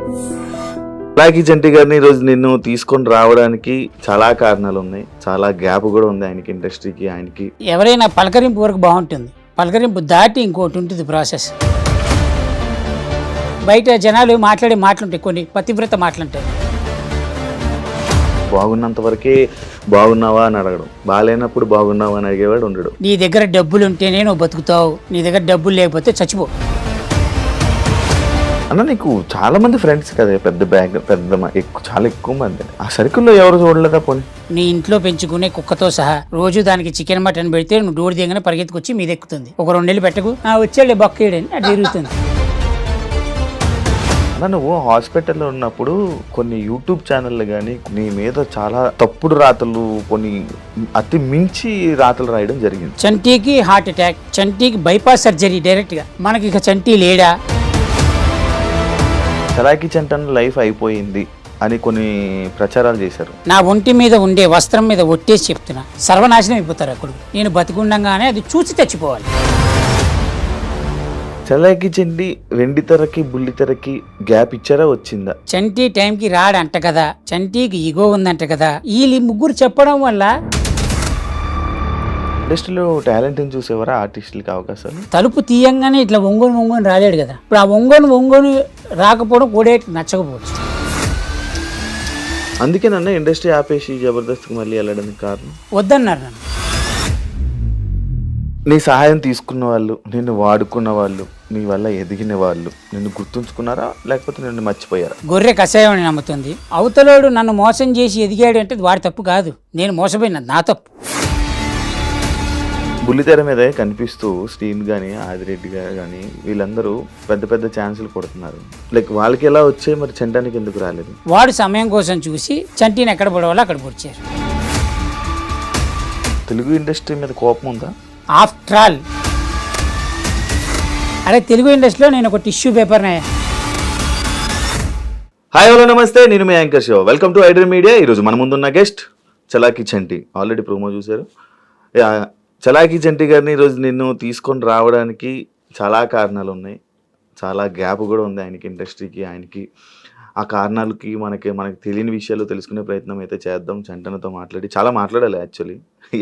అలాగే చంటి గారిని ఈరోజు నిన్ను తీసుకొని రావడానికి చాలా కారణాలు ఉన్నాయి, చాలా గ్యాప్ కూడా ఉంది ఆయనకి, ఇండస్ట్రీకి, ఆయనకి. ఎవరైనా పలకరింపు వరకు బాగుంటుంది, పలకరింపు దాటి ఇంకోటి ఉంటుంది ప్రాసెస్. బయట జనాలు మాట్లాడే మాటలుంటాయి, కొన్ని పతివ్రత మాటలుంటాయి. బాగున్నంత వరకే బాగున్నావా అని అడగడం, బాగాలేనప్పుడు బాగున్నావా అని అడిగేవాడు ఉండడు. నీ దగ్గర డబ్బులు ఉంటేనే నువ్వు బతుకుతావు, నీ దగ్గర డబ్బులు లేకపోతే చచ్చిపో. అన్న నీకు చాలా మంది ఫ్రెండ్స్ కదా, పెద్ద బ్యాగ్ చాలా ఎక్కువ మంది. ఆ సర్కిల్లో ఎవరు చూడలేదా పోనీ? నీ ఇంట్లో పెంచుకునే కుక్కతో సహా రోజు దానికి చికెన్ మటన్ పెడితే నువ్వు డోర్ దిగనే పరిగెత్తుకొచ్చి మీద ఎక్కుతుంది. ఒక 2 నెలలు పెట్టకు, వచ్చేళ్ళే బొక్కేయడని అది తిరుగుతుంది. అన్న నువ్వు హాస్పిటల్లో ఉన్నప్పుడు కొన్ని యూట్యూబ్ ఛానళ్ళు కానీ నీ మీద చాలా తప్పుడు రాతలు, కొన్ని అతి మించి రాతలు రాయడం జరిగింది. చంటీకి హార్ట్ అటాక్, చంటీకి బైపాస్ సర్జరీ డైరెక్ట్గా. మనకి ఇక చంటీ లేడా? చలాకి చంటన్ లైఫ్ అయిపోయింది అని కొన్ని ప్రచారాలు చేశారు. నా ఒంటి మీద ఉండే వస్త్రం మీద ఒట్టేసి చెప్తున్నా, సర్వనాశనం అయిపోతారు అక్కడ. నేను బతికుండగానే అది చూసి తెచ్చిపోవాలి. చలాకి చంటి వెండితెరకి బుల్లితెరకి గ్యాప్ ఇచ్చారా, వచ్చిందా? చంటి టైంకి రాడంట కదా, చంటికి ఇగో ఉందంట కదా, ఈ ముగ్గురు చెప్పడం వల్ల ఇండస్ట్రీలో టాలెంట్ చూసేవారా ఆర్టిస్టులకి అవకాశాలు? తలుపు తీయంగానే ఇట్లా ఒంగోని రాలేడు కదా. ఇప్పుడు ఆ ఒంగోని రాకపోవడం కూడా నచ్చకపోవచ్చు. అందుకే నన్ను ఇండస్ట్రీ ఆపేసి జబర్దస్త్కి మళ్ళీ వెళ్ళడానికి కారణం. వద్దన్నారు నన్ను. నీ సహాయం తీసుకున్న వాళ్ళు, నిన్ను వాడుకున్న వాళ్ళు, నీ వల్ల ఎదిగిన వాళ్ళు నిన్ను గుర్తుంచుకున్నారా, లేకపోతే నిన్ను మర్చిపోయారా? గొర్రె కషాయం అని నమ్ముతుంది. అవతలోడు నన్ను మోసం చేసి ఎదిగాడు అంటే వాడి తప్పు కాదు, నేను మోసపోయినా నా తప్పు. బుల్లితెర మీద కనిపిస్తూ శ్రీన్ కానీ ఆదిరెడ్డి గారు కానీ వీళ్ళందరూ పెద్ద పెద్ద ఛాన్సులు కొడుతున్నారు. లైక్ వాళ్ళకి ఎలా వచ్చాయి, మరి చంటానికి ఎందుకు రాలేదు? వాడు సమయం కోసం చూసి చంటిని ఎక్కడ పడవాలో అక్కడ పొడిచారు. తెలుగు ఇండస్ట్రీ మీద కోపం ఉందా? ఆఫ్టర్ ఆల్ అరే తెలుగు ఇండస్ట్రీలో నేను ఒక టిష్యూ పేపర్నే. హాయ్ హలో నమస్తే, నేను మీ anchor Shiva. Welcome to iDream Media. ఈరోజు మన ముందున్న guest Chalaki Chanti. Already promo చూశారు. చలాకి చంటి గారిని ఈరోజు నిన్ను తీసుకొని రావడానికి చాలా కారణాలు ఉన్నాయి, చాలా గ్యాప్ కూడా ఉంది ఆయనకి, ఇండస్ట్రీకి, ఆయనకి. ఆ కారణాలకి మనకి తెలియని విషయాలు తెలుసుకునే ప్రయత్నం అయితే చేద్దాం. చంటనతో చాలా మాట్లాడాలి యాక్చువల్లీ,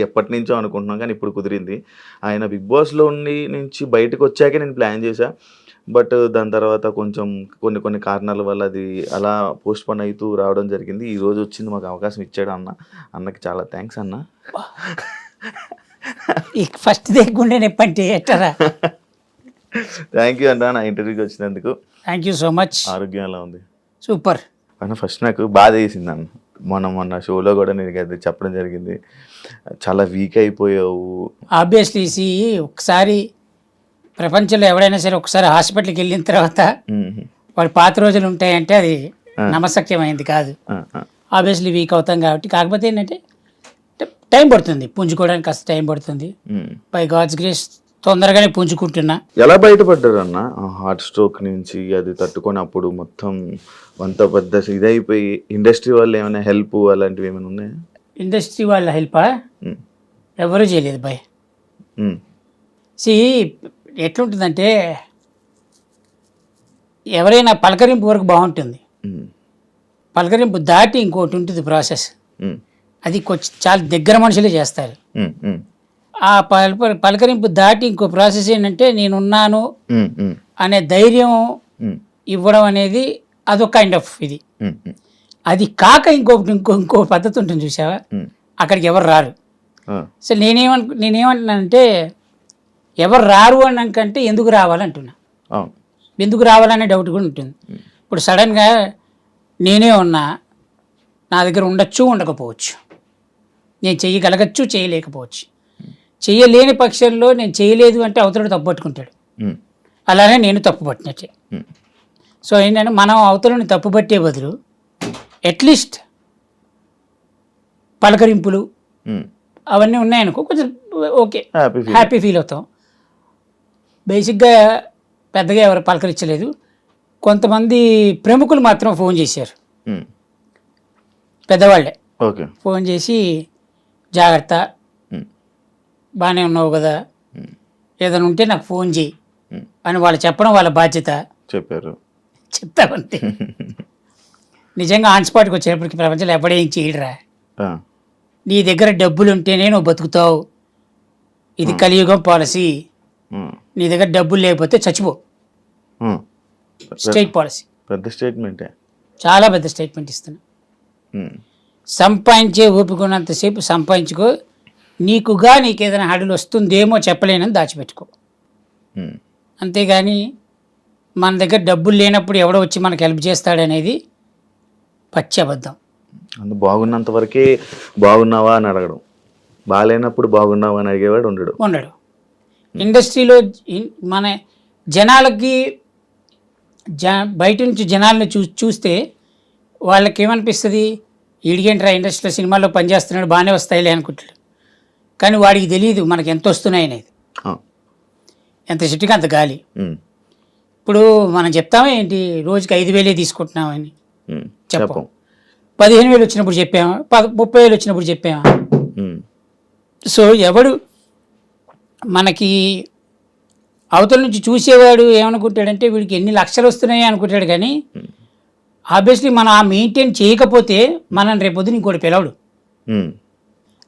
ఎప్పటి నుంచో అనుకుంటున్నాం కానీ ఇప్పుడు కుదిరింది. ఆయన బిగ్ బాస్లో నుంచి బయటకు వచ్చాకే నేను ప్లాన్ చేశా, బట్ దాని తర్వాత కొంచెం కొన్ని కారణాల వల్ల అది అలా పోస్ట్ పోన్ అవుతూ రావడం జరిగింది. ఈరోజు వచ్చింది, మాకు అవకాశం ఇచ్చాడు అన్నకి చాలా థ్యాంక్స్ అన్న. ఫస్ట్ దేకుండే నెప్పంటే ఎట్టరా. థ్యాంక్ యూ అన్న, నా ఇంటర్వ్యూకి వచ్చినందుకు. Thank you so much. ఆరోగ్యం ఎలా ఉంది? సూపర్ అన్న. ఫస్ట్ నాకు బాధ వేసింది అన్న, మొన్న షోలో కూడా నేను అది చెప్పడం జరిగింది, చాలా వీక్ అయిపోయావు. ఆబ్వియస్లీ ఒకసారి ప్రపంచంలో ఎవడైనా సరే ఒకసారి హాస్పిటల్కి వెళ్ళిన తర్వాత వాడి పాత రోజులు ఉంటాయంటే అది నమ్మశక్యమైంది కాదు. ఆబ్వియస్లీ వీక్ అవుతాం కాబట్టి. కాకపోతే ఏంటంటే టైం పడుతుంది పుంజుకోవడానికి, కాస్త టైం పడుతుంది. బై గాడ్స్ గ్రేస్ తొందరగానే పుంజుకుంటున్నా. ఎలా బయటపడ్డారు అన్న హార్ట్ స్ట్రోక్ నుంచి? అది తట్టుకొని అప్పుడు మొత్తం అంత పెద్ద ఇదైపోయి ఇండస్ట్రీ వాళ్ళు ఏమైనా హెల్ప్ అలాంటివి ఏమైనా ఉన్నాయా? ఇండస్ట్రీ వాళ్ళ హెల్పా? ఎవరూ చేయలేదు బాయ్. ఎట్లుంటుందంటే ఎవరైనా పలకరింపు వరకు బాగుంటుంది, పలకరింపు దాటి ఇంకోటి ఉంటుంది ప్రాసెస్. అది కొంచెం చాలా దగ్గర మనుషులే చేస్తారు. ఆ పలకరింపు దాటి ఇంకో ప్రాసెస్ ఏంటంటే నేనున్నాను అనే ధైర్యం ఇవ్వడం అనేది అదొక కైండ్ ఆఫ్ ఇది. అది కాక ఇంకో పద్ధతి ఉంటుంది చూసావా, అక్కడికి ఎవరు రారు. సో నేనేమంటున్నానంటే ఎవరు రారు అన్నాకంటే ఎందుకు రావాలంటున్నా. ఎందుకు రావాలనే డౌట్ కూడా ఉంటుంది. ఇప్పుడు సడన్గా నేనే ఉన్నా, నా దగ్గర ఉండొచ్చు ఉండకపోవచ్చు, నేను చేయగలగచ్చు చేయలేకపోవచ్చు. చేయలేని పక్షంలో నేను చేయలేదు అంటే అవతల తప్పు పట్టుకుంటాడు, అలానే నేను తప్పు పట్టినట్టే. సో ఏంటంటే మనం అవతలని తప్పు పట్టే బదులు అట్లీస్ట్ పలకరింపులు అవన్నీ ఉన్నాయనుకో కొంచెం ఓకే, హ్యాపీ ఫీల్ అవుతాం. బేసిక్గా పెద్దగా ఎవరు పలకరించలేదు. కొంతమంది ప్రముఖులు మాత్రం ఫోన్ చేశారు, పెద్దవాళ్ళే ఫోన్ చేసి జాగ్రత్త, బాగానే ఉన్నావు కదా, ఏదైనా ఉంటే నాకు ఫోన్ చేయి అని వాళ్ళు చెప్పడం వాళ్ళ బాధ్యత. చెప్పారు. చెప్తామంతే. నిజంగా ఆన్ స్పాట్కి వచ్చేటప్పటికి ప్రపంచంలో ఎవడేం చేయడురా. ఆ, నీ దగ్గర డబ్బులు ఉంటేనే నువ్వు బతుకుతావు. ఇది కలియుగం పాలసీ. ఉమ్, నీ దగ్గర డబ్బులు లేకపోతే చచ్చిపో. ఉమ్. Straight policy. పెద్ద స్టేట్మెంటే. చాలా పెద్ద స్టేట్మెంట్ ఇస్తున్నా. ఉమ్, సంపాదించే ఓపికన్నంతసేపు సంపాదించుకో. నీకుగా నీకేదైనా హడులు వస్తుందేమో చెప్పలేనని దాచిపెట్టుకో. ఉమ్, అంతేగాని మన దగ్గర డబ్బులు లేనప్పుడు ఎవడో వచ్చి మనకు హెల్ప్ చేస్తాడనేది పచ్చి అబద్ధం. అందు బాగున్నంత వరకే బాగున్నావా అని అడగడం, బాగాలేనప్పుడు బాగున్నావా అని అడిగేవాడు ఉండడు. ఉండడు. ఇండస్ట్రీలో మన జనాలకి బయట నుంచి జనాలను చూస్తే వాళ్ళకి ఏమనిపిస్తుంది, ఈడిగేంట్రా ఇండస్ట్రీలో సినిమాల్లో పనిచేస్తున్నాడు బాగానే వస్తాయిలే అనుకుంటాడు. కానీ వాడికి తెలియదు మనకి ఎంత వస్తున్నాయి అనేది. ఆ, ఎంత చెట్టుకి అంత గాలి. ఉమ్, ఇప్పుడు మనం చెప్తామా ఏంటి, రోజుకి 5,000 తీసుకుంటున్నామని ఉమ్, చెప్పం. చెప్పం. 15,000 వచ్చినప్పుడు చెప్పామా, 30,000 వచ్చినప్పుడు చెప్పామా. ఉమ్, సో ఎవడు మనకి అవతల నుంచి చూసేవాడు ఏమనుకుంటాడంటే వీడికి ఎన్ని లక్షలు వస్తున్నాయి అనుకుంటాడు. కానీ ఆబ్వియస్లీ మనం ఆ మెయింటైన్ చేయకపోతే మనం రేపొద్దున ఇంకోటి పిలవడు. ఉమ్,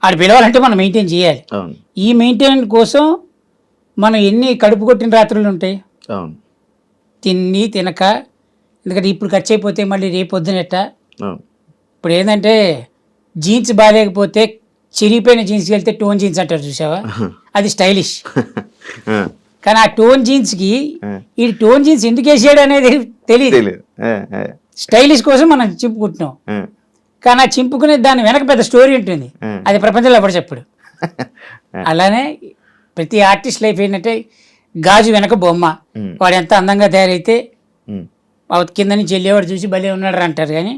ఆడు పిలవాలంటే మనం మెయింటైన్ చేయాలి. అవును, ఈ మెయింటైన్ కోసం మనం ఎన్ని కడుపు కొట్టిన రాత్రులు ఉంటాయి, అవును, తిని తినక. ఎందుకంటే ఇప్పుడు ఖర్చు అయిపోతే మళ్ళీ రేపొద్దునెట్ట. అవును. ఇప్పుడు ఏంటంటే జీన్స్ బాగాలేకపోతే చిరిగిపోయిన జీన్స్కి వెళ్తే టోన్ జీన్స్ అంటారు చూసావా, అది స్టైలిష్. ఆ, కానీ ఆ టోన్ జీన్స్కి ఆ. ఈ టోన్ జీన్స్ ఎందుకు వేసాడు అనేది తెలియదు. తెలీదు. ఆ, ఆ, స్టైలిష్ కోసం మనం చింపుకుంటున్నాం. ఆ, కానీ ఆ చింపుకునే దాని వెనక పెద్ద స్టోరీ ఉంటుంది. అది ప్రపంచంలో ఎవరు చెప్పడు. అలానే ప్రతి ఆర్టిస్ట్ లైఫ్ ఏంటంటే గాజు వెనక బొమ్మ. వాడు ఎంత అందంగా తయారైతే ఉమ్, కింద నుంచి వెళ్ళేవాడు చూసి భలే ఉన్నాడు అంటారు. కానీ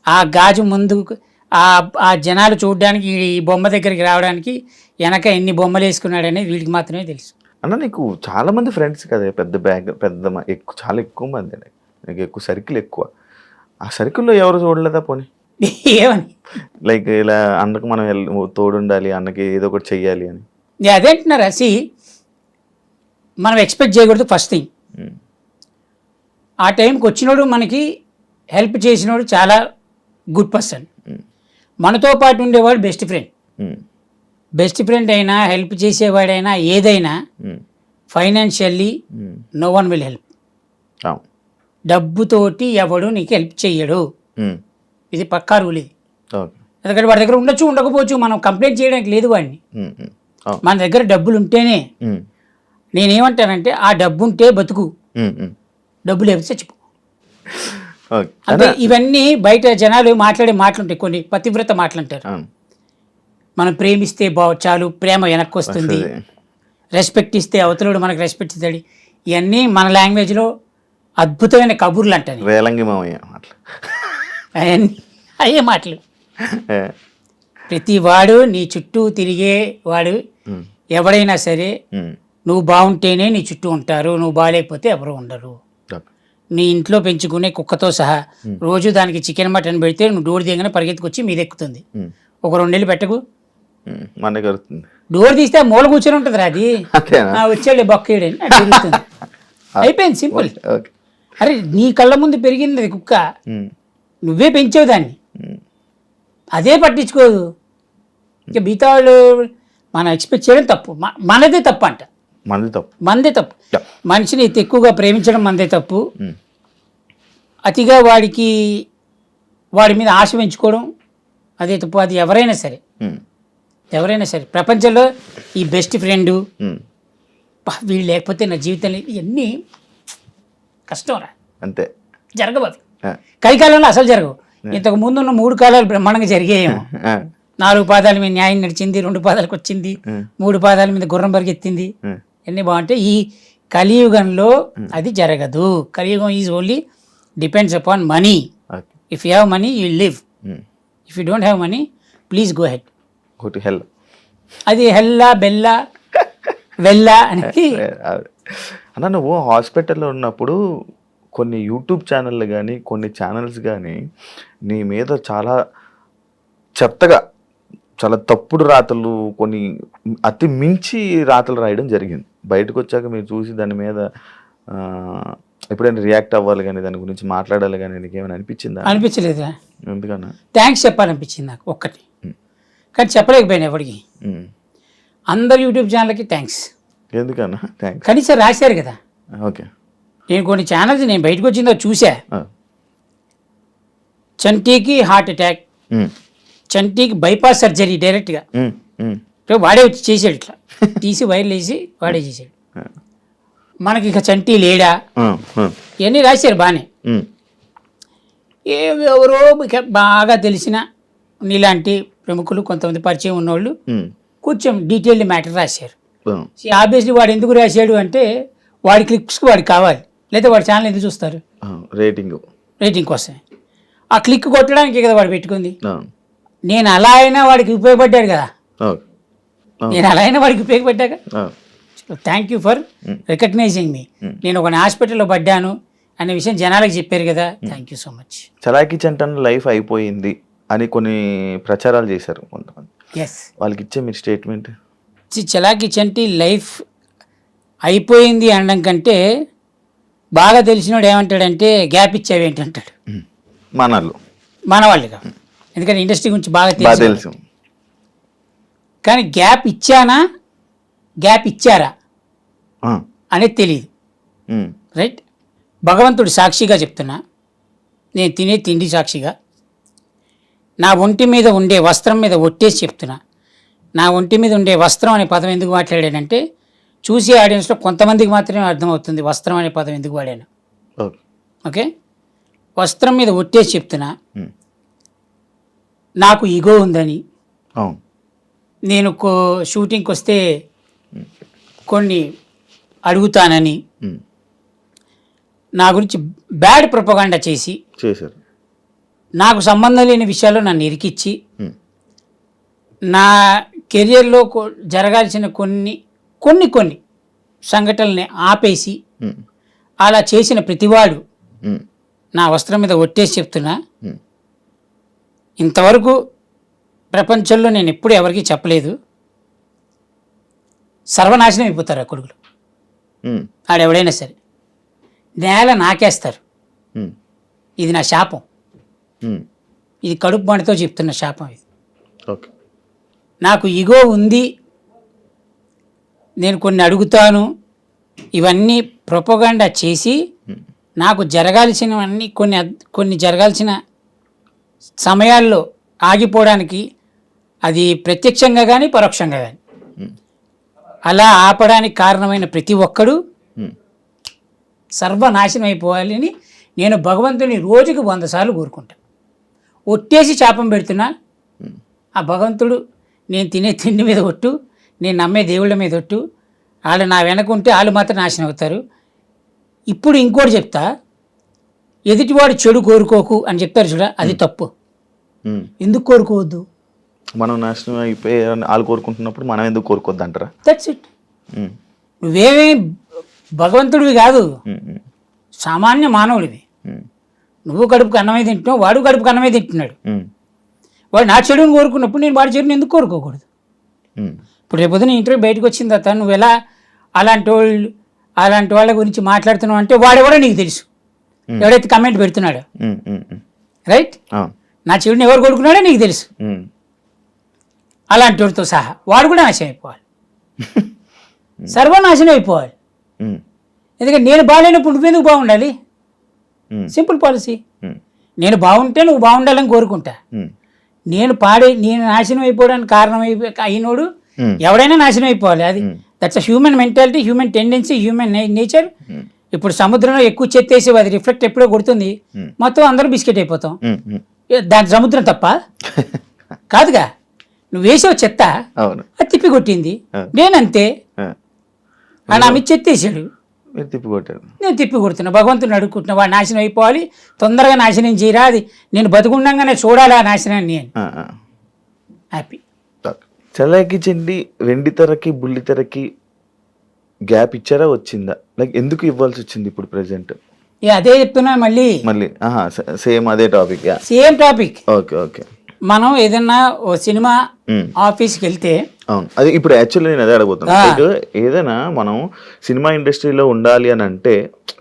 ఆ గాజు ముందు ఆ జనాలు చూడడానికి ఈ బొమ్మ దగ్గరికి రావడానికి వెనక ఎన్ని బొమ్మలు వేసుకున్నాడు అనేది వీడికి మాత్రమే తెలుసు. అన్న నీకు చాలా మంది ఫ్రెండ్స్ కదా, పెద్ద బ్యాగ్ పెద్ద ఎక్కువ, చాలా ఎక్కువ మంది. నీకు ఎక్కువ సర్కిల్ ఎక్కువ. ఆ సర్కిల్లో ఎవరు చూడలేదా పోనీ? ఏమని లైక్ ఇలా అన్నకు మనం తోడుండాలి, అన్నకి ఏదో ఒకటి చెయ్యాలి అని. అదేంటున్నారు అసి. మనం ఎక్స్పెక్ట్ చేయకూడదు ఫస్ట్ థింగ్. ఉమ్, ఆ టైంకి వచ్చినోడు మనకి హెల్ప్ చేసినోడు చాలా గుడ్ పర్సన్. ఉమ్, మనతో పాటు ఉండేవాడు best friend. Um, best friend అయినా హెల్ప్ చేసేవాడైనా ఏదైనా um, financially um, no one will help. అవును. డబ్బుతోటి ఎవడు నీకు హెల్ప్ చెయ్యడు. ఉమ్, ఇది పక్కా రూల్ ఇది. ఓకే. ఎందుకంటే వాడి దగ్గర ఉండొచ్చు ఉండకపోవచ్చు, మనం కంప్లైంట్ చేయడానికి లేదు వాడిని. ఉమ్, ఉమ్, అవును. మన దగ్గర డబ్బులు ఉంటేనే. ఉమ్, నేనేమంటానంటే ఆ డబ్బు ఉంటే బతుకు, ఉమ్, ఉమ్, డబ్బు లేకపోతే చచ్చిపో. ఓకే. అంటే ఇవన్నీ బయట జనాలు మాట్లాడే మాటలుంటాయి, కొన్ని పతివ్రత మాటలంటారు. అవును. మనం ప్రేమిస్తే చాలు, ప్రేమ వెనక్కి వస్తుంది. వస్తుంది. రెస్పెక్ట్ ఇస్తే అవతలోడు మనకు రెస్పెక్ట్ ఇస్తాడు. ఇవన్నీ మన లాంగ్వేజ్లో అద్భుతమైన కబుర్లు అంటాను. వేలంగి మామయ్య అట్లా. అవన్నీ అయ్యే మాటలు. ప్రతి వాడు నీ చుట్టూ తిరిగే వాడు ఉమ్, ఎవడైనా సరే ఉమ్, నువ్వు బాగుంటేనే నీ చుట్టూ ఉంటారు, నువ్వు బాగాలేకపోతే ఎవరు ఉండరు. ఓకే. నీ ఇంట్లో పెంచుకునే కుక్కతో సహా రోజు దానికి చికెన్ మటన్ పెడితే నువ్వు డోర్ దిగగానే పరిగెత్తుకొచ్చి మీద ఎక్కుతుంది. ఉమ్, ఒక 2 నెలలు పెట్టకు, ఉమ్, మన కలుగుతుంది. డోర్ తీస్తే ఆ మూల కూర్చొని ఉంటుంది రా అది. అంతేనా? వచ్చాడు బొక్కేయడని తిరుగుతుంది. అయిపోయింది, సింపుల్. ఓకే. అరే నీ కళ్ళ ముందు పెరిగింది అది కుక్క, ఉమ్, నువ్వే పెంచావు దాన్ని, ఉమ్, అదే పట్టించుకోదు. ఇక మిగతా వాళ్ళు మనం ఎక్స్పెక్ట్ చేయడం తప్పు. మనదే తప్పు అంట. మనది తప్పు. మనదే తప్పు. Yeah. మనిషిని ఎక్కువగా ప్రేమించడం మనదే తప్పు. ఉమ్, అతిగా వాడి మీద ఆశ పెంచుకోవడం అదే తప్పు. అది ఎవరైనా సరే, ఉమ్, ఎవరైనా సరే ప్రపంచంలో ఈ బెస్ట్ ఫ్రెండు ఉమ్, వీళ్ళు లేకపోతే నా జీవితంలో ఇవన్నీ కష్టం రా, అంతే. జరగవు అవి. ఆ, కలికాలంలో అసలు జరగవు. ఇంతకు ముందున్న 3 కాలాలు బ్రహ్మాండంగా జరిగాయేమో. ఆ, 4 పాదాల మీద న్యాయం నడిచింది, 2 పాదాలకు వచ్చింది, 3 పాదాల మీద గుర్రం పరిగెత్తింది. ఉమ్, అన్నీ బాగుంటాయి. ఈ కలియుగంలో అది జరగదు. కలియుగం is only depends upon money. Okay. If you have money you live, um, if you don't have money please go head. Go to hell. అది హెల్లా బెల్లా వెళ్ళా అనేది. అన్న నువ్వు హాస్పిటల్లో ఉన్నప్పుడు కొన్ని యూట్యూబ్ ఛానళ్ళు కానీ కొన్ని ఛానల్స్ కానీ నీ మీద చాలా చెత్తగా, చాలా తప్పుడు రాతలు, కొన్ని అతి మించి రాతలు రాయడం జరిగింది. బయటకు వచ్చాక మీరు చూసి దాని మీద ఎప్పుడైనా రియాక్ట్ అవ్వాలి కానీ దాని గురించి మాట్లాడాలి కానీ నీకు ఏమైనా అనిపించిందా? అనిపించలేదా? ఎందుకన్నా? థ్యాంక్స్ చెప్పాలనిపించింది నాకు ఒక్కటి, కానీ చెప్పలేకపోయాను ఎవరికి. అందరు యూట్యూబ్ ఛానల్కి థ్యాంక్స్. ఎందుకన్నా థ్యాంక్స్? కనీసం రాశారు కదా. ఓకే. నేను కొన్ని ఛానల్స్ నేను బయటకు వచ్చిందో చూసా. చంటీకి హార్ట్ అటాక్, చంటీకి బైపాస్ సర్జరీ డైరెక్ట్గా వాడే వచ్చి చేసాడు, ఇట్లా తీసి వైర్లు వేసి వాడే చేసాడు. మనకి ఇక చంటీ లేడా ఇవన్నీ రాశారు బాగానే. ఎవరో బాగా తెలిసిన నీలాంటి ప్రముఖులు కొంతమంది పరిచయం ఉన్నోళ్ళు కొంచెం డీటెయిల్డ్ మ్యాటర్ రాశారు. ఆబ్వియస్లీ వాడు ఎందుకు రాశాడు అంటే వాడి క్లిక్స్కి వాడికి కావాలి, లేదా వాడి ఛానల్ ఎందుకు చూస్తారు? రేటింగ్ కోసం. ఆ క్లిక్ కొట్టడానికి కదా వాడు పెట్టుకుంది. నేను అలా అయినా వాడికి ఉపయోగపడ్డాడు కదా, నేను అలా అయినా వాడికి ఉపయోగపడ్డాక thank you for recognising me. నేను ఒక హాస్పిటల్లో పడ్డాను అనే విషయం జనాలకు చెప్పారు కదా, thank you so much. Chalaki చంటన్ లైఫ్ అయిపోయింది అని కొన్ని ప్రచారాలు చేశారు కొంతమంది. ఎస్, వాళ్ళకి ఇచ్చే మీ స్టేట్మెంట్? చలాకీ చంటి లైఫ్ అయిపోయింది అనడం కంటే బాగా తెలిసినోడు ఏమంటాడంటే గ్యాప్ ఇచ్చావేంటి అంటాడు. మన వాళ్ళుగా, ఎందుకంటే ఇండస్ట్రీ గురించి బాగా తెలుసు. కానీ గ్యాప్ ఇచ్చానా గ్యాప్ ఇచ్చారా అనేది తెలియదు. రైట్, భగవంతుడు సాక్షిగా చెప్తున్నా, నేను తినే తిండి సాక్షిగా, నా ఒంటి మీద ఉండే వస్త్రం మీద ఒట్టేసి చెప్తున్నా. నా ఒంటి మీద ఉండే వస్త్రం అనే పదం ఎందుకు మాట్లాడానంటే చూసే ఆడియన్స్లో కొంతమందికి మాత్రమే అర్థమవుతుంది వస్త్రం అనే పదం ఎందుకు వాడాను. ఓకే, వస్త్రం మీద ఒట్టేసి చెప్తున్నా, నాకు ఈగో ఉందని, నేను షూటింగ్కి వస్తే కొన్ని అడుగుతానని, నా గురించి బ్యాడ్ ప్రొపగాండా చేశారు. నాకు సంబంధం లేని విషయాల్లో నన్ను ఇరికిచ్చి నా కెరియర్లో జరగాల్సిన కొన్ని సంఘటనల్ని ఆపేసి అలా చేసిన ప్రతివాడు నా వస్త్రం మీద ఒట్టేసి చెప్తున్నా, ఇంతవరకు ప్రపంచంలో నేను ఎప్పుడు ఎవరికీ చెప్పలేదు, సర్వనాశనం అయిపోతారు ఆ కొడుకులు. ఆడెవడైనా సరే నేల నాకేస్తారు. ఇది నా శాపం, ఇది కడుపు మంటతో చెప్తున్న శాపం ఇది. నాకు ఈగో ఉంది, నేను కొన్ని అడుగుతాను, ఇవన్నీ ప్రొపగాండా చేసి నాకు జరగాల్సినవన్నీ కొన్ని జరగాల్సిన సమయాల్లో ఆగిపోవడానికి, అది ప్రత్యక్షంగా కానీ పరోక్షంగా కానీ అలా ఆపడానికి కారణమైన ప్రతి ఒక్కడు సర్వనాశనం అయిపోవాలని నేను భగవంతుని రోజుకి 100 సార్లు కోరుకుంటాను. ఒట్టేసి శాపం పెడుతున్నా, ఆ భగవంతుడు నేను తినే తిండి మీద ఒట్టు, నేను నమ్మే దేవుళ్ళ మీద ఒట్టు, వాళ్ళు నా వెనకుంటే వాళ్ళు మాత్రం నాశనం అవుతారు. ఇప్పుడు ఇంకోటి చెప్తా, ఎదుటివాడు చెడు కోరుకోకు అని చెప్తారు చూడ, అది తప్పు. ఎందుకు కోరుకోవద్దు? మనం నాశనం అయిపోయి వాళ్ళు కోరుకుంటున్నప్పుడు మనం ఎందుకు కోరుకోవద్దు అంటారా? That's it. నువ్వేమీ భగవంతుడివి కాదు, సామాన్య మానవుడివి. నువ్వు కడుపుకు అన్నమే తింటున్నావు, వాడు కడుపుకు అన్నమే తింటున్నాడు. వాడు నా చెడుని కోరుకున్నప్పుడు నేను వాడి చెడుని ఎందుకు కోరుకోకూడదు? ఇప్పుడు రేపొద్దున ఇంటర్వ్యూ బయటకు వచ్చిన తర్వాత నువ్వు ఎలా అలాంటి వాళ్ళ గురించి మాట్లాడుతున్నావు అంటే వాడెవడో నీకు తెలుసు, ఎవడైతే కమెంట్ పెడుతున్నాడో. రైట్, నా చెడుని ఎవరు కొడుకున్నాడో నీకు తెలుసు. అలాంటి వాడితో సహా వాడు కూడా నాశనం అయిపోవాలి, సర్వనాశనం అయిపోవాలి. ఎందుకంటే నేను బాగాలేనప్పుడు నువ్వెందుకు బాగుండాలి? Simple policy. నేను బాగుంటే నువ్వు బాగుండాలని కోరుకుంటా. నేను నాశనం అయిపోవడానికి కారణం అయినోడు ఎవడైనా నాశనం అయిపోవాలి. అది that's a human mentality, human tendency, human nature. ఇప్పుడు సముద్రంలో ఎక్కువ చెత్తేసి అది రిఫ్లెక్ట్ ఎప్పుడో కొడుతుంది, మొత్తం అందరూ బిస్కెట్ అయిపోతాం. దాని సముద్రం తప్ప కాదుగా, నువ్వు వేసావు చెత్త, అది తిప్పి కొట్టింది. నేనంతే, నా మీద చెత్తేసాడు, నేను తిప్పి కొడుతున్నా. భగవంతుని అడుగుకుంటున్నా, వాడు నాశనం అయిపోవాలి, తొందరగా నాశనం చేయరా, అది నేను బతుకుండగానే చూడాలి ఆ నాశనాన్ని అని. హ్యాపీ. చలాకీ చంటి వెండితెరకి బుల్లితెరకి గ్యాప్ ఇచ్చారా, వచ్చిందా? లైక్ ఎందుకు ఇవ్వాల్సి వచ్చింది ఇప్పుడు ప్రెసెంట్? అదే చెప్తున్నా మళ్ళీ సేమ్ అదే topic. Same topic. Okay okay. మనం ఏదన్నా ఓ సినిమా ఆఫీస్కి వెళ్తే అవును, అది ఇప్పుడు యాక్చువల్లీ నేను అదే అడగబోతున్నాను. లైక్ ఏదైనా మనం సినిమా ఇండస్ట్రీలో ఉండాలి అని అంటే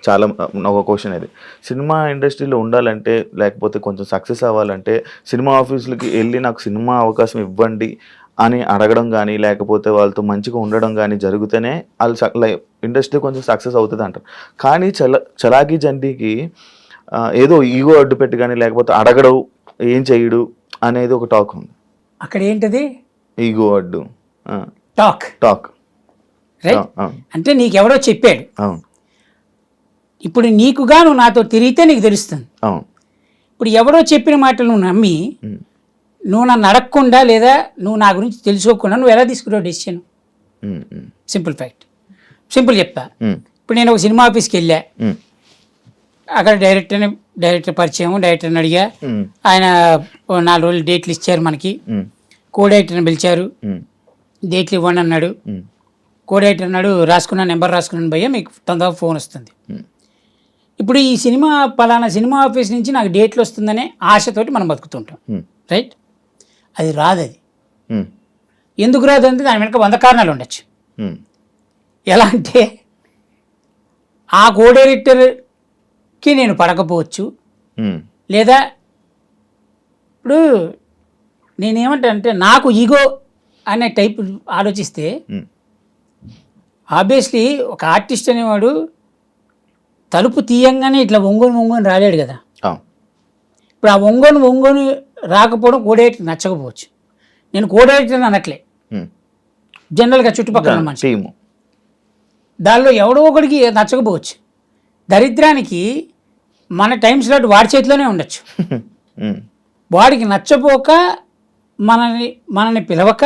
చాలా ఒక క్వశ్చన్ అది. సినిమా ఇండస్ట్రీలో ఉండాలంటే లేకపోతే కొంచెం సక్సెస్ అవ్వాలంటే సినిమా ఆఫీసులకి వెళ్ళి నాకు సినిమా అవకాశం ఇవ్వండి అని అడగడం కానీ లేకపోతే వాళ్ళతో మంచిగా ఉండడం కానీ జరిగితేనే వాళ్ళు ఇండస్ట్రీ కొంచెం సక్సెస్ అవుతుంది అంటారు. కానీ చలాకీ జంటీకి ఏదో ఈగో అడ్డు పెట్టి కానీ లేకపోతే అడగడు ఏం చేయడు అనేది ఒక టాక్ ఉంది. అక్కడ ఏంటది ఈగో అడ్డు టాక్ టాక్ రైట్. అంటే నీకెవడో చెప్పాడు, అవును ఇప్పుడు నీకుగా నువ్వు నాతో తిరిగితే నీకు తెలుస్తుంది. అవును ఇప్పుడు ఎవడో చెప్పిన మాటలు నువ్వు నమ్మి నువ్వు నన్ను అడగకుండా లేదా నువ్వు నా గురించి తెలుసుకోకుండా నువ్వు ఎలా తీసుకున్నావు డెసిషన్? సింపుల్ ఫ్యాక్ట్, సింపుల్ చెప్తా. ఇప్పుడు నేను ఒక సినిమా ఆఫీస్కి వెళ్ళా, అక్కడ డైరెక్టర్ పరిచయం, డైరెక్టర్ని అడిగా, ఆయన 4 రోజులు డేట్లు ఇచ్చారు మనకి. కో డైరెక్టర్ని పిలిచారు, డేట్లు ఇవ్వండి అన్నాడు. కో డైరెక్టర్ అన్నాడు నెంబర్ రాసుకున్నాను భయ్యా, మీకు తొందరగా ఫోన్ వస్తుంది. ఇప్పుడు ఈ సినిమా పలానా సినిమా ఆఫీస్ నుంచి నాకు డేట్లు వస్తుందనే ఆశతోటి మనం బతుకుతుంటాం, రైట్? అది రాదు. అది ఎందుకు రాదు అంటే దాని వెనక 100 కారణాలు ఉండొచ్చు. ఎలా అంటే ఆ కో డైరెక్టర్కి నేను పడకపోవచ్చు, లేదా ఇప్పుడు నేనేమంటే నాకు ఈగో అనే టైప్ ఆలోచిస్తే ఆబ్వియస్లీ ఒక ఆర్టిస్ట్ అనేవాడు తలుపు తీయంగానే ఇట్లా ఒంగోని రాలేడు కదా. ఇప్పుడు ఆ ఒంగోని రాకపోవడం కోడైరెక్టర్ నచ్చకపోవచ్చు. నేను కోడైరెక్టర్ అనట్లే, జనరల్గా చుట్టుపక్కల మనిషి దానిలో ఎవడో ఒకడికి నచ్చకపోవచ్చు. దరిద్రానికి మన టైం స్లాట్ వాడి చేతిలోనే ఉండొచ్చు. వాడికి నచ్చపోక మనని పిలవక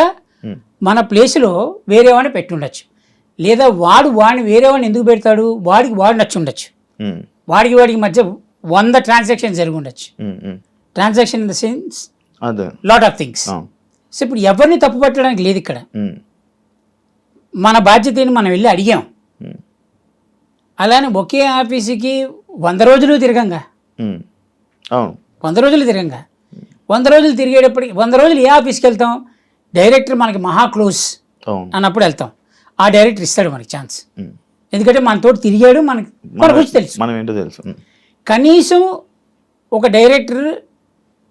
మన ప్లేస్లో వేరే వాడిని పెట్టి ఉండొచ్చు. లేదా వాడిని వేరే వాడిని ఎందుకు పెడతాడు, వాడు నచ్చి ఉండొచ్చు. వాడికి మధ్య 100 ట్రాన్సాక్షన్ జరిగి ఉండొచ్చు. Transaction in the sense lot of things. So ఇప్పుడు ఎవరిని తప్పు పట్టడానికి లేదు ఇక్కడ. మన బాధ్యతని మనం వెళ్ళి అడిగాం. అలానే ఒకే ఆఫీసుకి 100 రోజులు తిరగంగా, 100 రోజులు తిరగంగా, 100 రోజులు తిరిగేటప్పటికి 100 రోజులు ఏ ఆఫీస్కి వెళ్తాం? డైరెక్టర్ మనకి మహా క్లోజ్ అన్నప్పుడు వెళ్తాం. ఆ డైరెక్టర్ ఇస్తాడు మనకి ఛాన్స్, ఎందుకంటే మనతో తిరిగాడు, మన గురించి తెలుసు, మనం ఏంటో తెలుసు. కనీసం ఒక డైరెక్టర్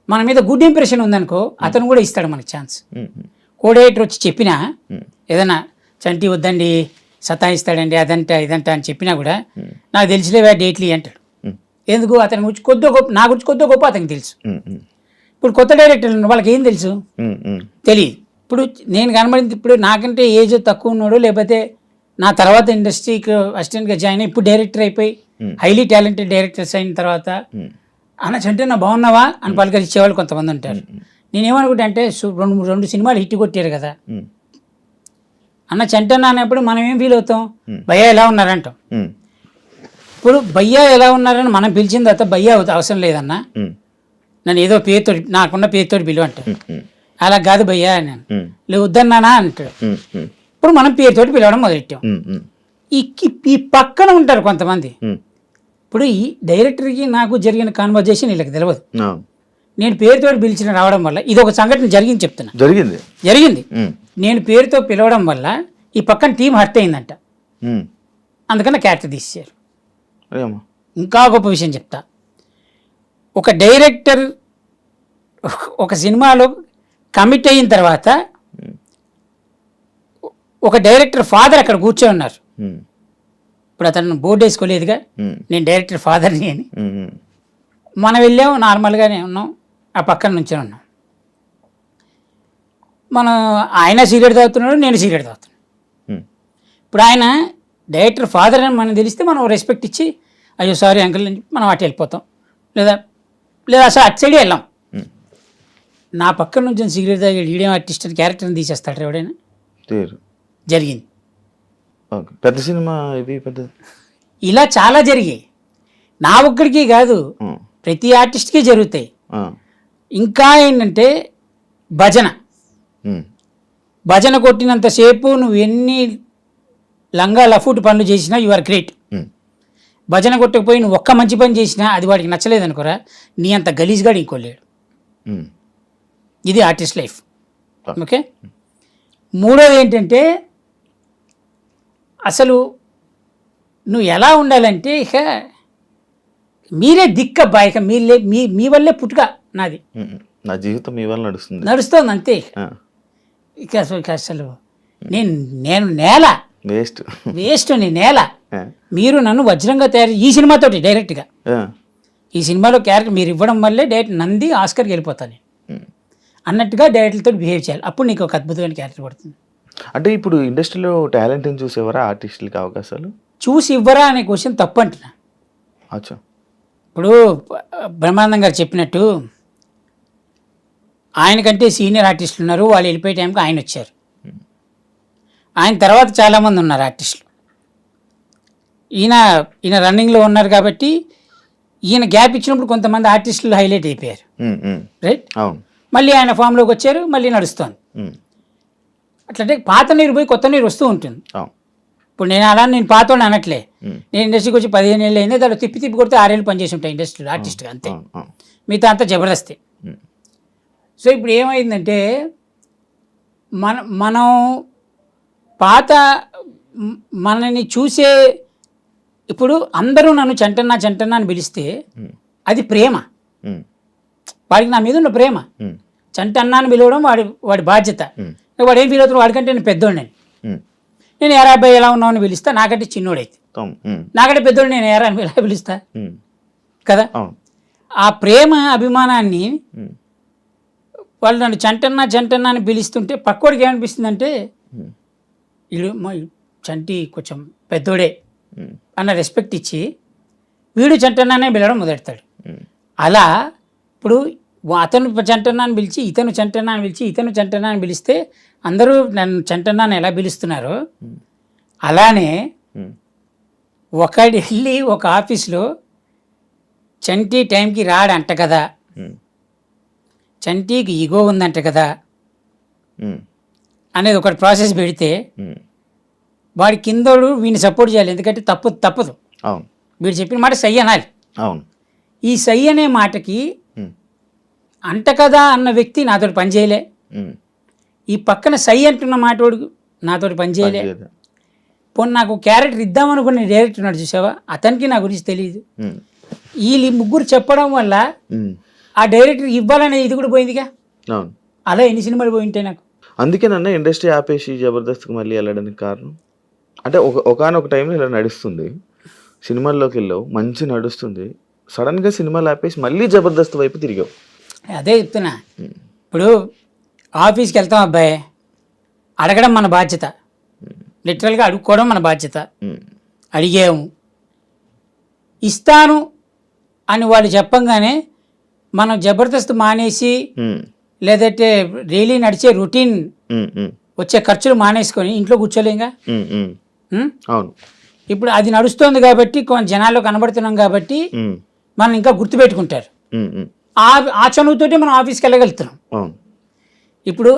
మన మీద గుడ్ ఇంప్రెషన్ ఉందనుకో, అతను కూడా ఇస్తాడు మనకి ఛాన్స్. కో డైరెక్టర్ వచ్చి చెప్పినా ఏదైనా చంటి వద్దండి సతాయిస్తాడండి ఇదంట అని చెప్పినా కూడా నాకు తెలిసిలేవా డేట్లు అంటాడు. ఎందుకు? అతని గురించి నా గురించి కొద్దిగా గొప్ప అతనికి తెలుసు. ఇప్పుడు కొత్త డైరెక్టర్లు వాళ్ళకి ఏం తెలుసు? తెలియదు. ఇప్పుడు నేను కనబడింది, ఇప్పుడు నాకంటే ఏజ్ తక్కువ ఉన్నాడు, లేకపోతే నా తర్వాత ఇండస్ట్రీకి అసిస్టెంట్గా జాయిన్ అయ్యి ఇప్పుడు డైరెక్టర్ అయిపోయి హైలీ టాలెంటెడ్ డైరెక్టర్స్ అయిన తర్వాత అన్న చంటే నా బాగున్నావా అని పలకరించేవాళ్ళు కొంతమంది ఉంటారు. నేనేమనుకుంటా అంటే 2 సినిమాలు హిట్ కొట్టారు కదా అన్న చంటన్న అనేప్పుడు మనం ఏం ఫీల్ అవుతాం? భయ్యా ఎలా ఉన్నారంటాం. ఇప్పుడు భయ్యా ఎలా ఉన్నారని మనం పిలిచిన తర్వాత భయ్యా అవసరం లేదన్నా, నన్ను ఏదో పేరుతో నాకున్న పేరుతో పిలువ అంటారు. అలా కాదు భయ్యా నేను వద్దన్నానా అంటాడు. ఇప్పుడు మనం పేరుతోటి పిలవడం మొదలెట్టాం. ఈ పక్కన ఉంటారు కొంతమంది. ఇప్పుడు ఈ డైరెక్టర్కి నాకు జరిగిన కాన్వర్జేషన్ వీళ్ళకి తెలియదు. నేను పేరుతో పిలిచిన రావడం వల్ల ఇది ఒక సంఘటన జరిగింది చెప్తున్నా. జరిగింది నేను పేరుతో పిలవడం వల్ల ఈ పక్కన టీం హర్ట్ అయిందంట, అందుకని క్యారెక్టర్ తీసేశారు. ఇంకా గొప్ప విషయం చెప్తా. ఒక డైరెక్టర్ ఒక సినిమాలో కమిట్ అయిన తర్వాత ఒక డైరెక్టర్ ఫాదర్ అక్కడ కూర్చొని ఉన్నారు. ఇప్పుడు అతను బోర్డు వేసుకోలేదుగా నేను డైరెక్టర్ ఫాదర్ని అని. మనం వెళ్ళాము, నార్మల్గానే ఉన్నాం, ఆ పక్కన నుంచే ఉన్నాం. ఆయన సిగరెట్ తాగుతున్నాడు, నేను సిగరెట్ తాగుతున్నాను. ఇప్పుడు ఆయన డైరెక్టర్ ఫాదర్ అని మనం తెలిస్తే మనం రెస్పెక్ట్ ఇచ్చి అయ్యో సారీ అంకుల్ అని మనం అటు వెళ్ళిపోతాం, లేదా అసలు అటు సైడే వెళ్ళాం. నా పక్కన నుంచి సిగరెట్ తాగాడు ఈడేం ఆర్టిస్ట్ అని క్యారెక్టర్ని తీసేస్తాడు ఎవడైనా? జరిగింది. పెద్ద సినిమా ఇది పెద్ద ఇలా చాలా జరిగాయి. నా ఒక్కడికి కాదు, ప్రతి ఆర్టిస్ట్కి జరుగుతాయి. ఇంకా ఏంటంటే భజన కొట్టినంతసేపు నువ్వు ఎన్ని లంగా లఫూట్ పనులు చేసినా యు ఆర్ గ్రేట్. భజన కొట్టకపోయి నువ్వు ఒక్క మంచి పని చేసినా అది వాడికి నచ్చలేదు అనుకోరా, నీ అంత గలీజ్గా ఇంకోలేడు. ఇది ఆర్టిస్ట్ లైఫ్. ఓకే, మూడోది ఏంటంటే అసలు నువ్వు ఎలా ఉండాలంటే ఇక మీరే దిక్కబ్బా, ఇక మీ వల్లే పుట్టుక నాది, నా జీవితం మీ వల్ల నడుస్తుంది. నడుస్తోంది అంతే. ఇక అసలు నేను నేల వేస్ట్ నీ నేల. మీరు నన్ను వజ్రంగా తయారు ఈ సినిమాతోటి డైరెక్ట్గా ఈ సినిమాలో క్యారెక్టర్ మీరు ఇవ్వడం వల్లే డైరెక్ట్ నంది ఆస్కర్కి వెళ్ళిపోతాను అన్నట్టుగా డైరెక్టర్తో బిహేవ్ చేయాలి. అప్పుడు నీకు ఒక అద్భుతమైన క్యారెక్టర్ పడుతుంది. అంటే ఇప్పుడు ఇండస్ట్రీలో టాలెంట్ని చూసేవారా ఆర్టిస్టులకి అవకాశాలు? చూసి ఇవ్వరా అనే క్వశ్చన్ తప్పు అంటున్నా. అచ్చా. ఇప్పుడు బ్రహ్మానందం గారు చెప్పినట్టు ఆయనకంటే సీనియర్ ఆర్టిస్టులు ఉన్నారు, వాళ్ళు వెళ్ళిపోయే టైంకి ఆయన వచ్చారు. ఆయన తర్వాత చాలామంది ఉన్నారు ఆర్టిస్టులు. ఈయన రన్నింగ్లో ఉన్నారు కాబట్టి ఈయన గ్యాప్ ఇచ్చినప్పుడు కొంతమంది ఆర్టిస్టులు హైలైట్ అయిపోయారు, రైట్? మళ్ళీ ఆయన ఫామ్లోకి వచ్చారు, మళ్ళీ నడుస్తోంది. అట్లంటే పాత నీరు పోయి కొత్త నీరు వస్తూ ఉంటుంది. ఇప్పుడు నేను పాత వాళ్ళు అనట్లే, నేను ఇండస్ట్రీకి వచ్చి 15 ఏళ్ళు అయింది, దాంట్లో తిప్పి కొడితే 6 ఏళ్ళు పనిచేసి ఉంటాయి ఇండస్ట్రీలో ఆర్టిస్ట్గా, అంతే. మిగతా అంతా జబర్దస్తే. సో ఇప్పుడు ఏమైందంటే మనం మనని చూసే, ఇప్పుడు అందరూ నన్ను చంటన్నా అని పిలిస్తే అది ప్రేమ, వాడికి నా మీద ఉన్న ప్రేమ. చంటన్నా అని పిలవడం వాడి బాధ్యత. వాడు ఏం ఫీల్ అవుతున్నాడు, వాడికంటే నేను పెద్దోడిని, నేను ఎరా అబ్బాయి ఎలా ఉన్నావు అని పిలుస్తా, నాకంటే చిన్నోడైతే. నాకంటే పెద్దోడు నేను ఎరా అని ఎలా పిలుస్తా కదా. ఆ ప్రేమ అభిమానాన్ని వాళ్ళు నన్ను చంటన్నా అని పిలుస్తుంటే పక్కోడికి ఏమనిపిస్తుందంటే వీడు చంటి కొంచెం పెద్దోడే అన్న రెస్పెక్ట్ ఇచ్చి వీడు చంటన్నానే పిలవడం మొదలెడతాడు. అలా ఇప్పుడు అతను చంటన్నా అని పిలిచి ఇతను చంటన్నా అని పిలిచి ఇతను చంటన్నా అని పిలిస్తే అందరూ నన్ను చంటన్నా అని ఎలా పిలుస్తున్నారో అలానే ఒకడు వెళ్ళి ఒక ఆఫీస్లో చంటి టైంకి రాడంట కదా, చంటికి ఈగో ఉందంట కదా అనేది ఒకటి ప్రాసెస్ పెడితే వాడి కిందోడు వీడిని సపోర్ట్ చేయాలి, ఎందుకంటే తప్పదు. వీడు చెప్పిన మాట సై అనాలి. ఈ సై అనే మాటకి అంట కదా అన్న వ్యక్తి నాతోటి పనిచేయలే, ఈ పక్కన సై అంటున్న మాటోడు నాతోటి పనిచేయలే. పోనీ నాకు క్యారెక్టర్ ఇద్దామనుకున్న డైరెక్టర్ ఉన్నాడు చూసావా, అతనికి నా గురించి తెలియదు. వీళ్ళు ముగ్గురు చెప్పడం వల్ల ఆ డైరెక్టర్ ఇవ్వాలనే ఇది కూడా పోయిందిగా. అలా ఎన్ని సినిమాలు పోయి ఉంటాయి నాకు. అందుకే నన్ను ఇండస్ట్రీ ఆపేసి జబర్దస్త్కి మళ్ళీ వెళ్ళడానికి కారణం, అంటే ఒకనొక టైంలో ఇలా నడుస్తుంది, సినిమాల్లోకి వెళ్ళావు, మంచి నడుస్తుంది, సడన్గా సినిమాలు ఆపేసి మళ్ళీ జబర్దస్త్ వైపు తిరిగావు. అదే చెప్తున్నా. ఇప్పుడు ఆఫీస్కి వెళ్తాం అబ్బాయి, అడగడం మన బాధ్యత, లిటరల్గా అడుక్కోవడం మన బాధ్యత. అడిగాము, ఇస్తాను అని వాళ్ళు చెప్పంగానే మనం జబర్దస్త్ మానేసి లేదంటే డైలీ నడిచే రొటీన్ వచ్చే ఖర్చులు మానేసుకొని ఇంట్లో కూర్చోలేంగా. అవును. ఇప్పుడు అది నడుస్తోంది కాబట్టి కొంచెం జనాల్లో కనబడుతున్నాం కాబట్టి మనం ఇంకా గుర్తుపెట్టుకుంటారు. ఆ చనువుతోటి మనం ఆఫీస్కి వెళ్ళగలుగుతున్నాం. ఇప్పుడు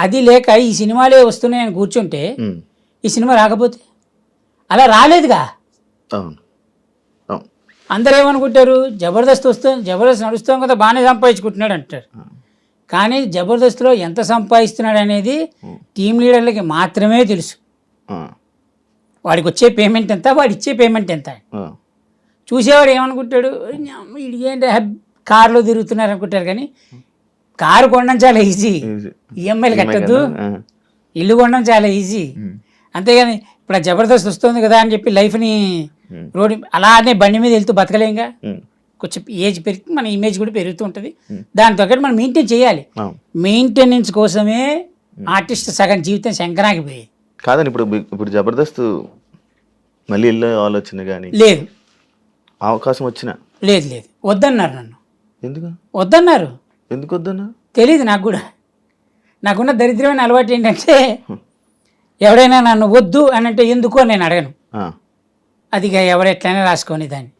అది లేక ఈ సినిమాలే వస్తున్నాయని కూర్చుంటే ఈ సినిమా రాకపోతే అలా రాలేదుగా. అందరూ ఏమనుకుంటారు, జబర్దస్త్ నడుస్తాం కదా బాగానే సంపాదించుకుంటున్నాడు అంటారు. కానీ జబర్దస్త్లో ఎంత సంపాదిస్తున్నాడు అనేది టీం లీడర్లకి మాత్రమే తెలుసు. వాడికి వచ్చే పేమెంట్ ఎంత, వాడు ఇచ్చే పేమెంట్ ఎంత. చూసేవాడు ఏమనుకుంటాడు, ఏంటి కారులో తిరుగుతున్నారు అనుకుంటారు. కానీ కారు కొనడం చాలా ఈజీ, ఈఎంఐలు కట్టద్దు. ఇల్లు కొనడం చాలా ఈజీ. అంతేగాని ఇప్పుడు ఆ జబర్దస్త్ వస్తుంది కదా అని చెప్పి లైఫ్ని రోడ్డు అలానే బండి మీద వెళ్తూ బతకలేంగా. కొంచెం ఏజ్ పెరిగి మన ఇమేజ్ కూడా పెరుగుతూ ఉంటుంది. దాని తగ్గట్టు మనం మెయింటైన్ చేయాలి. మెయింటెనెన్స్ కోసమే ఆర్టిస్ట్ సగం జీవితం శంకరాగిపోయి కాదని. ఇప్పుడు జబర్దస్త్ మళ్ళీ వెళ్ళే ఆలోచన కానీ లేదు, అవకాశం వచ్చినా లేదు వద్దన్నారు నన్ను. ఎందుకు వద్దన్నారు? ఎందుకు వద్దన్నారు తెలీదు నాకు కూడా. నాకున్న దరిద్రమైన అలవాటు ఏంటంటే ఎవడైనా నన్ను వద్దు అని అంటే ఎందుకు అని నేను అడగను. అది ఎవరు ఎట్లయినా రాసుకొని దాన్ని.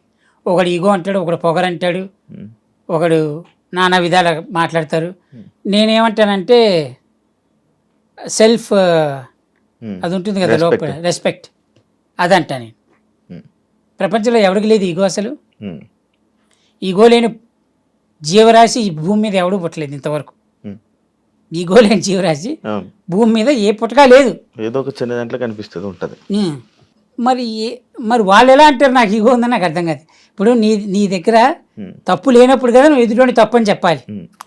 ఒకడు ఈగో అంటాడు, ఒకడు పొగరంటాడు, ఒకడు నానా విధాలు మాట్లాడతారు. నేనేమంటానంటే సెల్ఫ్ అది ఉంటుంది కదా లోపల, రెస్పెక్ట్, అదంటా నేను. ప్రపంచంలో ఎవరికి లేదు ఈగో. అసలు ఈగో లేని జీవరాశి ఈ భూమి మీద ఎవడూ పుట్టలేదు ఇంతవరకు. ఈగో లేని జీవరాశి అవును. భూమి మీద ఏ పుట్టక లేదు. ఏదో ఒక చిన్న దాంట్లో కనిపిస్తుంది ఉంటుంది. ఉమ్. మరి వాళ్ళు ఎలా అంటారు నాకు ఈగో ఉందని నాకు అర్థం కాదు. ఇప్పుడు నీ దగ్గర తప్పు లేనప్పుడు కదా నువ్వు ఎదుటి తప్పు అని చెప్పాలి.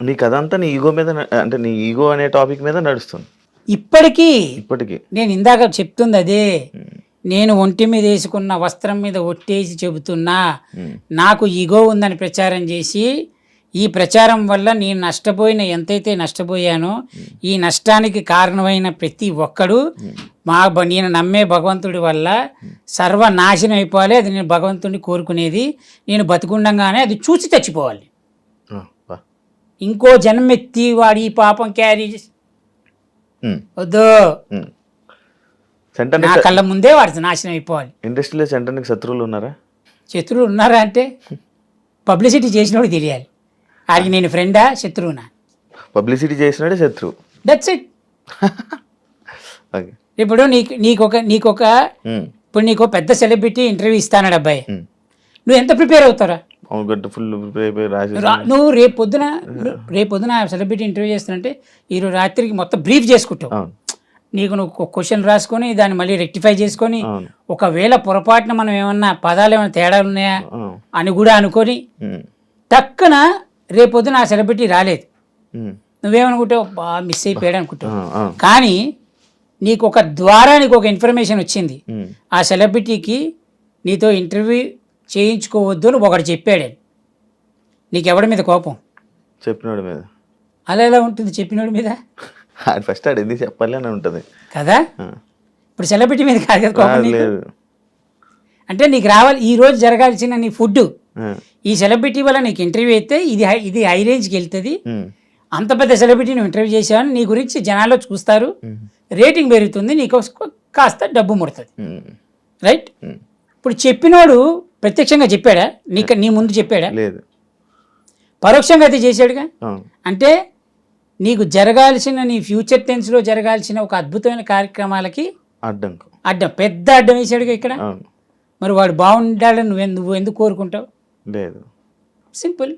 నీ కథ అంతా నీ ఈగో మీద అంటే నీ ఈగో అనే టాపిక్ మీద నడుస్తుంది ఇప్పటికీ నేను ఇందాక చెప్తుంది అదే. నేను ఒంటి మీద వేసుకున్న వస్త్రం మీద ఒట్టేసి చెబుతున్నా నాకు ఈగో ఉందని ప్రచారం చేసి ఈ ప్రచారం వల్ల నేను నష్టపోయిన ఎంతైతే నష్టపోయానో ఈ నష్టానికి కారణమైన ప్రతి ఒక్కడు నేను నమ్మే భగవంతుడి వల్ల సర్వనాశనం అయిపోవాలి. అది నేను భగవంతుడిని కోరుకునేది. నేను బతికుండగానే అది చూసి చచ్చిపోవాలి. ఇంకో జన్మెత్తి వాడి ఈ పాపం క్యారీ వద్దు. నా కళ్ళ ముందే వాడి నాశనం అయిపోవాలి. ఇండస్ట్రీలో సెంటర్కి శత్రువులు ఉన్నారా? శత్రువులు ఉన్నారా అంటే పబ్లిసిటీ చేసినోడు తెలియాలి. ఆడికి నేను ఫ్రెండా శత్రువునా? పబ్లిసిటీ చేసినాడే శత్రువు. That's it. ఇప్పుడు నీకు పెద్ద సెలబ్రిటీ ఇంటర్వ్యూ ఇస్తానాడు అబ్బాయి, నువ్వు ఎంత ప్రిపేర్ అవుతారా? నువ్వు రేపు పొద్దున సెలబ్రిటీ ఇంటర్వ్యూ చేస్తానంటే ఈరోజు రాత్రికి మొత్తం బ్రీఫ్ చేసుకుంటావు. నువ్వు క్వశ్చన్ రాసుకొని దాన్ని మళ్ళీ రెక్టిఫై చేసుకొని ఒకవేళ పొరపాటున మనం ఏమన్నా పదాలు ఏమైనా తేడాలు ఉన్నాయా అని కూడా అనుకొని టక్కున రేపొద్దున ఆ సెలబ్రిటీ రాలేదు, నువ్వేమనుకుంటావు? మిస్ అయిపోయాడు అనుకుంటావు. కానీ నీకు ఒక ఇన్ఫర్మేషన్ వచ్చింది, ఆ సెలబ్రిటీకి నీతో ఇంటర్వ్యూ చేయించుకోవద్దు అని ఒకటి చెప్పాడు. నీకు ఎవడి మీద కోపం? చెప్పినోడి మీద. అలా ఎలా ఉంటుంది చెప్పినోడి మీద? ఫస్ట్ ఆడు ఎందుకు చెప్పాలి అని ఉంటుంది కదా. ఇప్పుడు సెలబ్రిటీ మీద కాదు కదా కోపం నీకు. అంటే నీకు రావాలి ఈ రోజు జరగాల్సిన నీ ఫుడ్ ఈ సెలబ్రిటీ వల్ల నీకు ఇంటర్వ్యూ అయితే ఇది హై రేంజ్కి వెళ్తుంది. అంత పెద్ద సెలబ్రిటీ నువ్వు ఇంటర్వ్యూ చేసావని నీ గురించి జనాల్లో చూస్తారు, రేటింగ్ పెరుగుతుంది, నీకు కాస్త డబ్బు ముడుతుంది. రైట్? ఇప్పుడు చెప్పినోడు ప్రత్యక్షంగా చెప్పాడా? నీ ముందు చెప్పాడా? లేదు. పరోక్షంగా అయితే చేశాడుగా. అంటే నీకు జరగాల్సిన నీ ఫ్యూచర్ టెన్స్లో జరగాల్సిన ఒక అద్భుతమైన కార్యక్రమాలకి అడ్డం పెద్ద అడ్డం వేసాడుగా ఇక్కడ. మరి వాడు బాగుండాలని నువ్వు ఎందుకు కోరుకుంటావు? లేదు. సింపుల్.